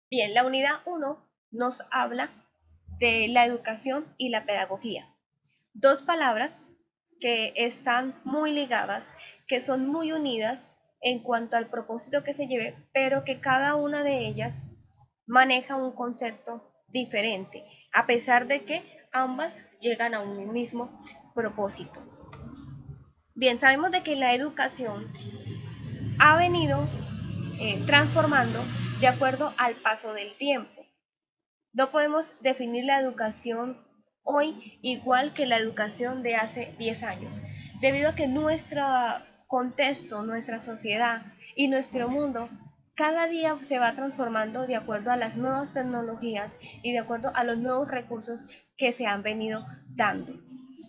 Bien, la unidad 1 nos habla de la educación y la pedagogía. Dos palabras que están muy ligadas, que son muy unidas en cuanto al propósito que se lleve, pero que cada una de ellas maneja un concepto diferente, a pesar de que ambas llegan a un mismo propósito. Bien, sabemos de que la educación ha venido transformando de acuerdo al paso del tiempo. No podemos definir la educación hoy igual que la educación de hace 10 años, debido a que nuestro contexto, nuestra sociedad y nuestro mundo cada día se va transformando de acuerdo a las nuevas tecnologías y de acuerdo a los nuevos recursos que se han venido dando.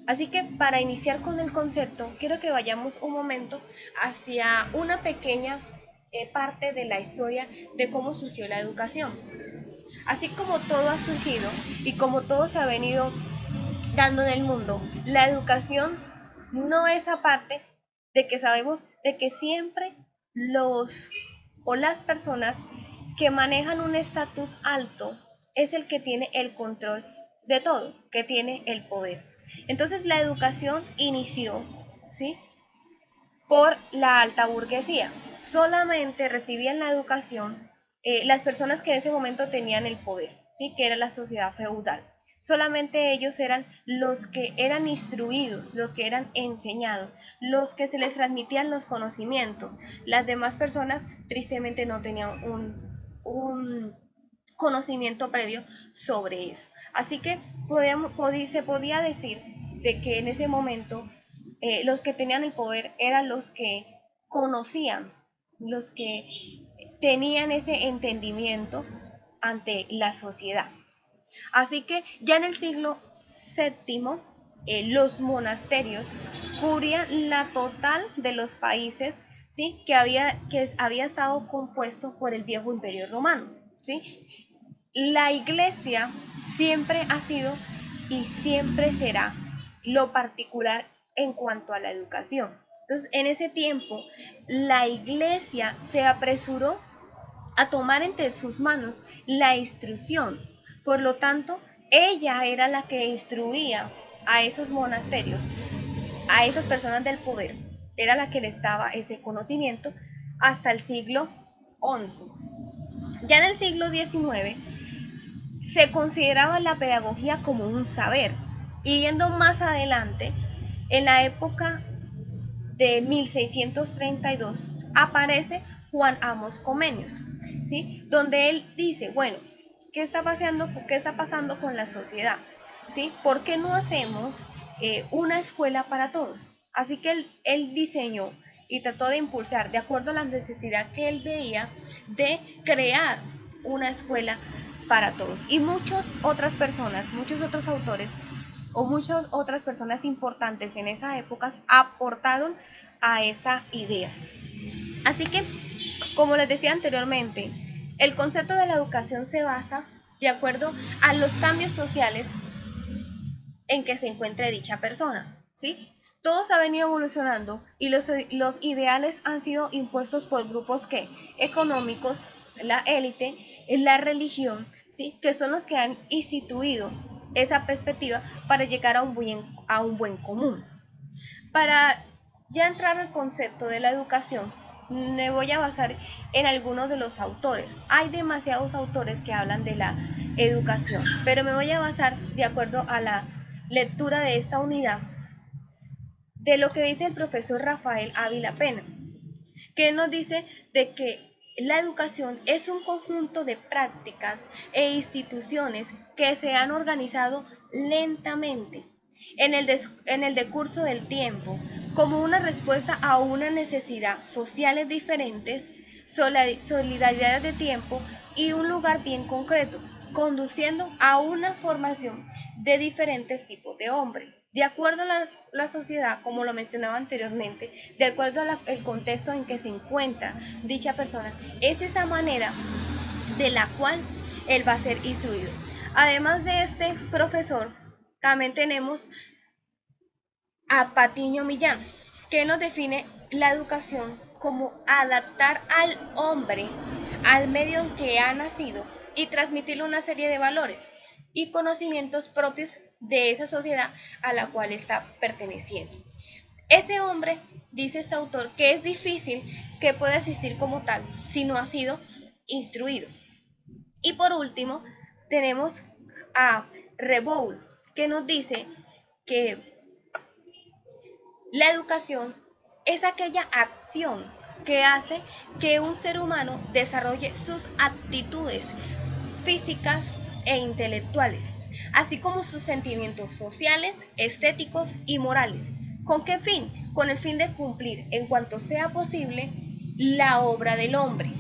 Así que para iniciar con el concepto, quiero que vayamos un momento hacia una pequeña parte de la historia de cómo surgió la educación. Así como todo ha surgido y como todo se ha venido dando en el mundo, la educación no es aparte de que sabemos de que siempre los o las personas que manejan un estatus alto es el que tiene el control de todo, que tiene el poder. Entonces la educación inició, ¿sí?, por la alta burguesía. Solamente recibían la educación las personas que en ese momento tenían el poder, ¿sí?, que era la sociedad feudal. Solamente ellos eran los que eran instruidos, los que eran enseñados, los que se les transmitían los conocimientos. Las demás personas tristemente no tenían un conocimiento previo sobre eso. Así que se podía decir de que en ese momento los que tenían el poder eran los que conocían, los que tenían ese entendimiento ante la sociedad. Así que ya en el siglo VII, los monasterios cubrían la total de los países, ¿sí?, que había estado compuesto por el viejo imperio romano, ¿sí? La iglesia siempre ha sido y siempre será lo particular en cuanto a la educación. Entonces, en ese tiempo, la iglesia se apresuró a tomar entre sus manos la instrucción. Por lo tanto, ella era la que instruía a esos monasterios, a esas personas del poder, era la que les daba ese conocimiento hasta el siglo XI. Ya en el siglo XIX se consideraba la pedagogía como un saber. Y yendo más adelante, en la época de 1632, aparece Juan Amos Comenius, ¿sí?, donde él dice, bueno, ¿qué está pasando con la sociedad? ¿Sí? ¿Por qué no hacemos una escuela para todos? Así que él diseñó y trató de impulsar, de acuerdo a la necesidad que él veía, de crear una escuela para todos. Y muchas otras personas, muchos otros autores o muchas otras personas importantes en esa época aportaron a esa idea. Así que, como les decía anteriormente, el concepto de la educación se basa de acuerdo a los cambios sociales en que se encuentre dicha persona, ¿sí? Todos ha venido evolucionando y los ideales han sido impuestos por grupos que económicos, la élite, la religión, ¿sí?, que son los que han instituido esa perspectiva para llegar a un buen común. Para ya entrar al concepto de la educación, me voy a basar en algunos de los autores. Hay demasiados autores que hablan de la educación, pero me voy a basar de acuerdo a la lectura de esta unidad de lo que dice el profesor Rafael Ávila Pena, que nos dice de que la educación es un conjunto de prácticas e instituciones que se han organizado lentamente en el decurso del tiempo como una respuesta a una necesidad sociales diferentes, solidaridades de tiempo y un lugar bien concreto, conduciendo a una formación de diferentes tipos de hombre. De acuerdo a la sociedad, como lo mencionaba anteriormente, de acuerdo al contexto en que se encuentra dicha persona, es esa manera de la cual él va a ser instruido. Además de este profesor, también tenemos a Patiño Millán, que nos define la educación como adaptar al hombre al medio en que ha nacido y transmitirle una serie de valores y conocimientos propios de esa sociedad a la cual está perteneciendo. Ese hombre, dice este autor, que es difícil que pueda existir como tal si no ha sido instruido. Y por último, tenemos a Reboul, que nos dice que la educación es aquella acción que hace que un ser humano desarrolle sus aptitudes físicas e intelectuales, así como sus sentimientos sociales, estéticos y morales. ¿Con qué fin? Con el fin de cumplir, en cuanto sea posible, la obra del hombre.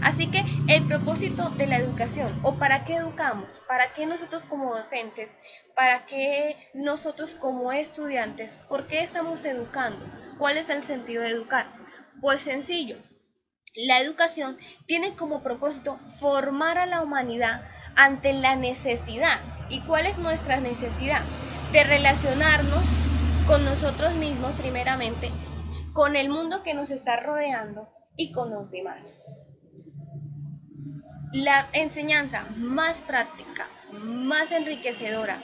Así que el propósito de la educación, o para qué educamos, para qué nosotros como docentes, para qué nosotros como estudiantes, ¿por qué estamos educando? ¿Cuál es el sentido de educar? Pues sencillo, la educación tiene como propósito formar a la humanidad ante la necesidad. ¿Y cuál es nuestra necesidad? De relacionarnos con nosotros mismos primeramente, con el mundo que nos está rodeando y con los demás. La enseñanza más práctica, más enriquecedora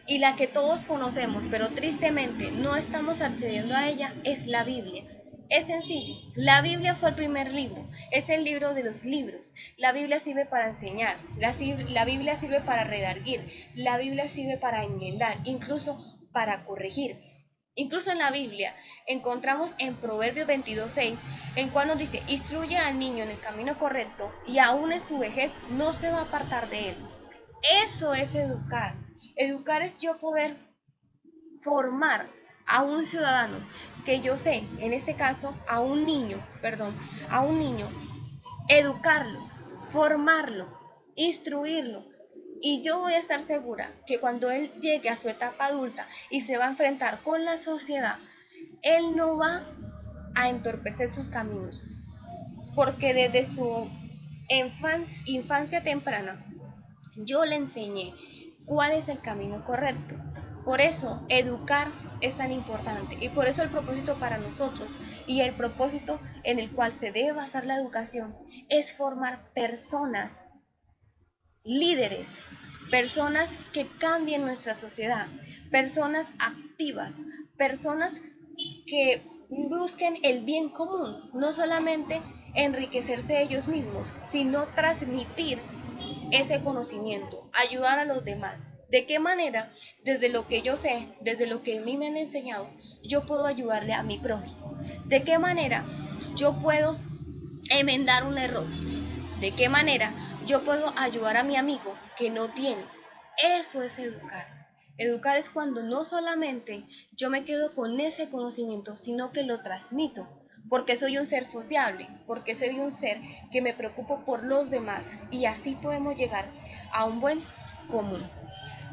y la que todos conocemos, pero tristemente no estamos accediendo a ella, es la Biblia. Es sencillo, la Biblia fue el primer libro, es el libro de los libros. La Biblia sirve para enseñar, la Biblia sirve para redarguir, la Biblia sirve para enmendar, incluso para corregir. Incluso en la Biblia encontramos en Proverbios 22:6, en cual nos dice, instruye al niño en el camino correcto y aún en su vejez no se va a apartar de él. Eso es educar. Educar es yo poder formar a un ciudadano, que yo sé, en este caso, a un niño, educarlo, formarlo, instruirlo. Y yo voy a estar segura que cuando él llegue a su etapa adulta y se va a enfrentar con la sociedad, él no va a entorpecer sus caminos, porque desde su infancia temprana yo le enseñé cuál es el camino correcto. Por eso educar es tan importante y por eso el propósito para nosotros y el propósito en el cual se debe basar la educación es formar personas líderes, personas que cambien nuestra sociedad, personas activas, personas que busquen el bien común, no solamente enriquecerse ellos mismos, sino transmitir ese conocimiento, ayudar a los demás. ¿De qué manera? Desde lo que yo sé, desde lo que a mí me han enseñado, yo puedo ayudarle a mi prójimo. ¿De qué manera yo puedo enmendar un error? ¿De qué manera yo puedo ayudar a mi amigo que no tiene? Eso es educar. Educar es cuando no solamente yo me quedo con ese conocimiento, sino que lo transmito, porque soy un ser sociable, porque soy un ser que me preocupo por los demás y así podemos llegar a un buen común.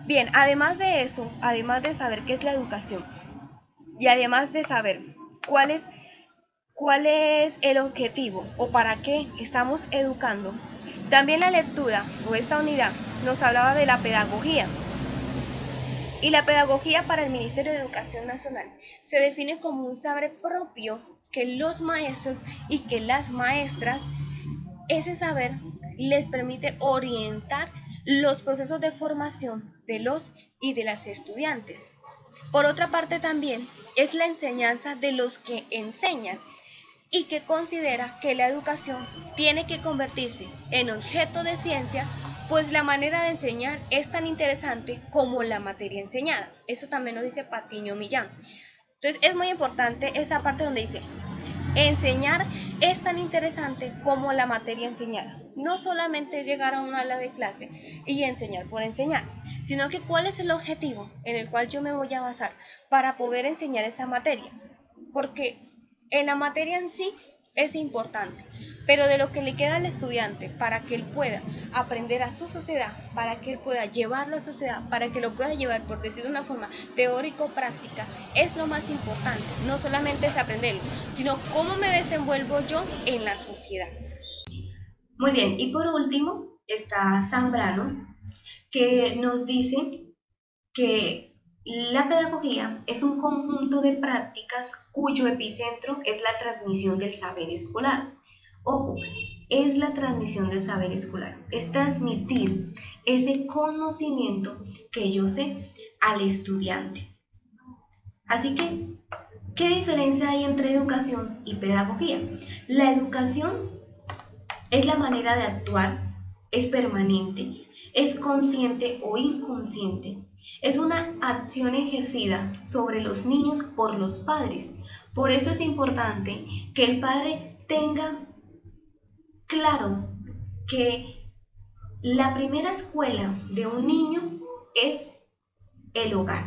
Bien, además de eso, además de saber qué es la educación y además de saber cuál es el objetivo o para qué estamos educando, también la lectura o esta unidad nos hablaba de la pedagogía. Y la pedagogía para el Ministerio de Educación Nacional se define como un saber propio que los maestros y que las maestras, ese saber les permite orientar los procesos de formación de los y de las estudiantes. Por otra parte también es la enseñanza de los que enseñan y que considera que la educación tiene que convertirse en objeto de ciencia, pues la manera de enseñar es tan interesante como la materia enseñada. Eso también lo dice Patiño Millán. Entonces es muy importante esa parte donde dice, enseñar es tan interesante como la materia enseñada. No solamente llegar a una aula de clase y enseñar por enseñar, sino que cuál es el objetivo en el cual yo me voy a basar para poder enseñar esa materia. Porque en la materia en sí es importante, pero de lo que le queda al estudiante para que él pueda aprender a su sociedad, para que él pueda llevarlo a su sociedad, para que lo pueda llevar, por decir de una forma teórico-práctica, es lo más importante. No solamente es aprenderlo, sino cómo me desenvuelvo yo en la sociedad. Muy bien, y por último está Zambrano, que nos dice que la pedagogía es un conjunto de prácticas cuyo epicentro es la transmisión del saber escolar. Ojo, es la transmisión del saber escolar, es transmitir ese conocimiento que yo sé al estudiante. Así que, ¿qué diferencia hay entre educación y pedagogía? La educación es la manera de actuar, es permanente, es consciente o inconsciente. Es una acción ejercida sobre los niños por los padres. Por eso es importante que el padre tenga claro que la primera escuela de un niño es el hogar.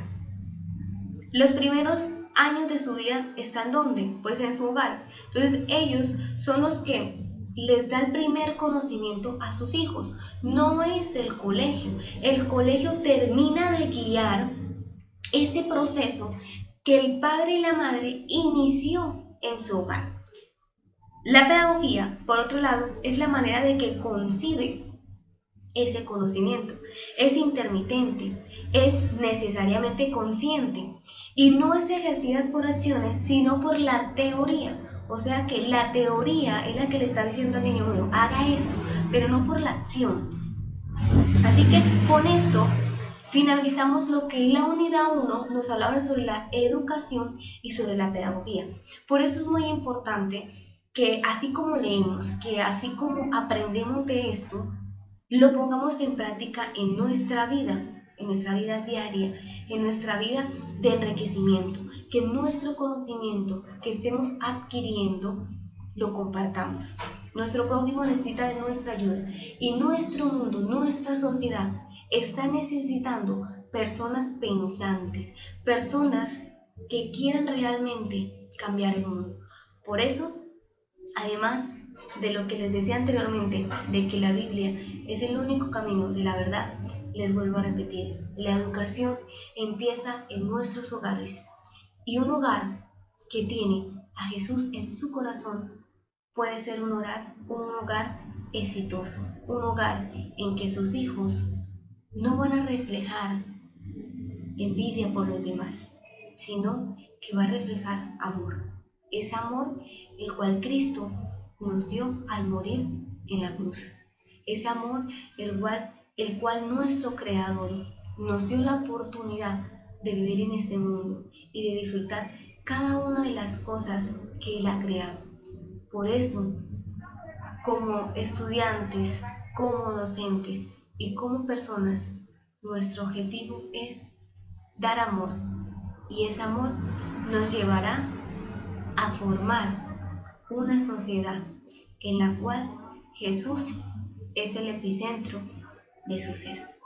Los primeros años de su vida están ¿dónde? Pues en su hogar. Entonces ellos son los que les da el primer conocimiento a sus hijos. No es el colegio. El colegio termina de guiar ese proceso que el padre y la madre inició en su hogar. La pedagogía, por otro lado, es la manera de que concibe ese conocimiento. Es intermitente, es necesariamente consciente y no es ejercida por acciones, sino por la teoría. O sea que la teoría es la que le está diciendo al niño, bueno, haga esto, pero no por la acción. Así que con esto finalizamos lo que la unidad 1 nos hablaba sobre la educación y sobre la pedagogía. Por eso es muy importante que así como leemos, que así como aprendemos de esto, lo pongamos en práctica en nuestra vida diaria, en nuestra vida de enriquecimiento, que nuestro conocimiento que estemos adquiriendo lo compartamos. Nuestro prójimo necesita de nuestra ayuda y nuestro mundo, nuestra sociedad está necesitando personas pensantes, personas que quieran realmente cambiar el mundo. Por eso, además de lo que les decía anteriormente, de que la Biblia es el único camino de la verdad, les vuelvo a repetir, la educación empieza en nuestros hogares y un hogar que tiene a Jesús en su corazón puede ser un hogar exitoso, un hogar en que sus hijos no van a reflejar envidia por los demás, sino que va a reflejar amor. Ese amor el cual Cristo nos dio al morir en la cruz. Ese amor el cual nuestro Creador nos dio la oportunidad de vivir en este mundo y de disfrutar cada una de las cosas que Él ha creado. Por eso, como estudiantes, como docentes y como personas, nuestro objetivo es dar amor y ese amor nos llevará a formar una sociedad en la cual Jesús es el epicentro de su ser.